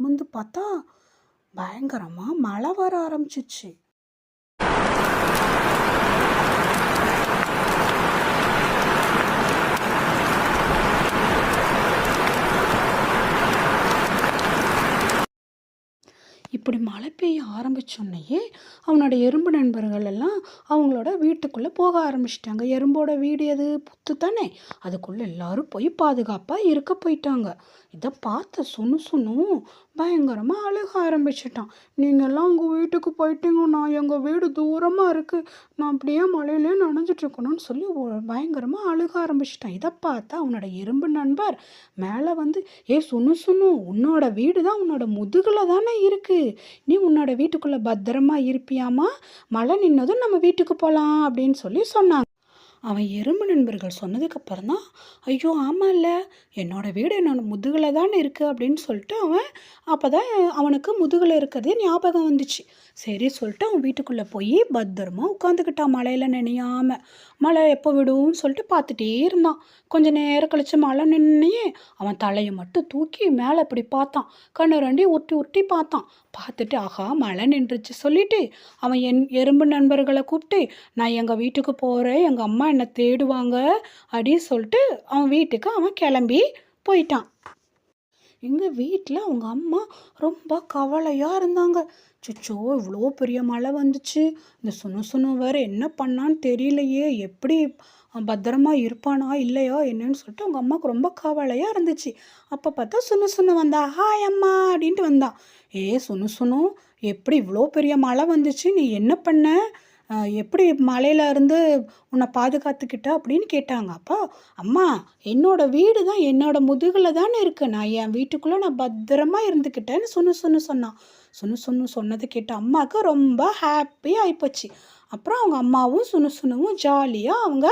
நிமிர்ந்து பார்த்தா பயங்கரமாக மழை வர ஆரம்பிச்சிச்சு. இப்படி மழை பெய்ய ஆரம்பிச்சோன்னையே அவனோட எறும்பு நண்பர்கள் எல்லாம் அவங்களோட வீட்டுக்குள்ளே போக ஆரம்பிச்சிட்டாங்க. எறும்போட வீடு எது புத்து தானே, அதுக்குள்ளே எல்லாரும் போய் பாதுகாப்பாக இருக்க போயிட்டாங்க. இதை பார்த்த சுனும் பயங்கரமாக அழுக ஆரம்பிச்சிட்டான். நீங்கள்லாம் உங்கள் வீட்டுக்கு போயிட்டீங்கன்னா எங்கள் வீடு தூரமாக இருக்குது, நான் அப்படியே மழையிலே நனைஞ்சிட்டு இருக்கணும்னு சொல்லி பயங்கரமாக அழுக ஆரம்பிச்சிட்டான். இதை பார்த்தா அவனோட எறும்பு நண்பர் மேலே வந்து, ஏ சுனு உன்னோட வீடு தான் உன்னோட முதுகில் தானே இருக்குது, நீ உன்னோட வீட்டுக்குள்ளே பத்திரமா இருப்பியாமா, மழை நின்னதும் நம்ம வீட்டுக்கு போகலாம் அப்படின்னு சொல்லி சொன்னாங்க. அவன் எறும்பு நண்பர்கள் சொன்னதுக்கப்புறம் தான், ஐயோ ஆமாம்ல, என்னோட வீடு என்னோட முதுகில் தானே இருக்குது அப்படின்னு சொல்லிட்டு அவன் அப்போ தான் அவனுக்கு முதுகில் இருக்கிறதே ஞாபகம் வந்துச்சு. சரி சொல்லிட்டு அவன் வீட்டுக்குள்ளே போய் பத்திரமா உட்காந்துக்கிட்டான், மழையில் நினையாமல். மழை எப்போ விடும்னு சொல்லிட்டு பார்த்துட்டே இருந்தான். கொஞ்சம் நேரம் கழித்து மழை நின்னையே அவன் தலையை மட்டும் தூக்கி மேலே இப்படி பார்த்தான். கண்ணை ரெண்டி உருட்டி உருட்டி பார்த்தான். பார்த்துட்டு ஆஹா மழை நின்றுச்சு சொல்லிட்டு அவன் எறும்பு நண்பர்களை கூப்பிட்டு, நான் எங்கள் வீட்டுக்கு போகிறேன், எங்கள் அம்மா என்னை தேடுவாங்க அப்படின்னு சொல்லிட்டு அவன் வீட்டுக்கு அவன் கிளம்பி போயிட்டான். எங்கள் வீட்டில் அவங்க அம்மா ரொம்ப கவலையாக இருந்தாங்க. சுச்சோ இவ்வளோ பெரிய மழை வந்துச்சு, இந்த சுனு வேறு என்ன பண்ணான்னு தெரியலையே, எப்படி பத்திரமா இருப்பானா இல்லையா என்னன்னு சொல்லிட்டு அவங்க அம்மாவுக்கு ரொம்ப கவலையாக இருந்துச்சு. அப்போ பார்த்தா சுனு வந்தா, ஹாய் அம்மா அப்படின்ட்டு வந்தான். ஏ சுனு எப்படி இவ்வளோ பெரிய மழை வந்துச்சு, நீ என்ன பண்ண, எப்படி மழையில இருந்து உன்னை பாதுகாத்துக்கிட்ட அப்படின்னு கேட்டாங்க. அப்போ அம்மா என்னோட வீடு தான் என்னோட முதுகில் தானே இருக்கு, நான் என் வீட்டுக்குள்ளே நான் பத்திரமா இருந்துக்கிட்டேன்னு சொன்னான். சொன்னதை கேட்ட அம்மாவுக்கு ரொம்ப ஹாப்பி ஆகிப்போச்சு. அப்புறம் அவங்க அம்மாவும் சுனுவும் ஜாலியாக அவங்க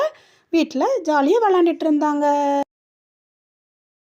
வீட்டில் ஜாலியாக விளாண்டுட்டு இருந்தாங்க.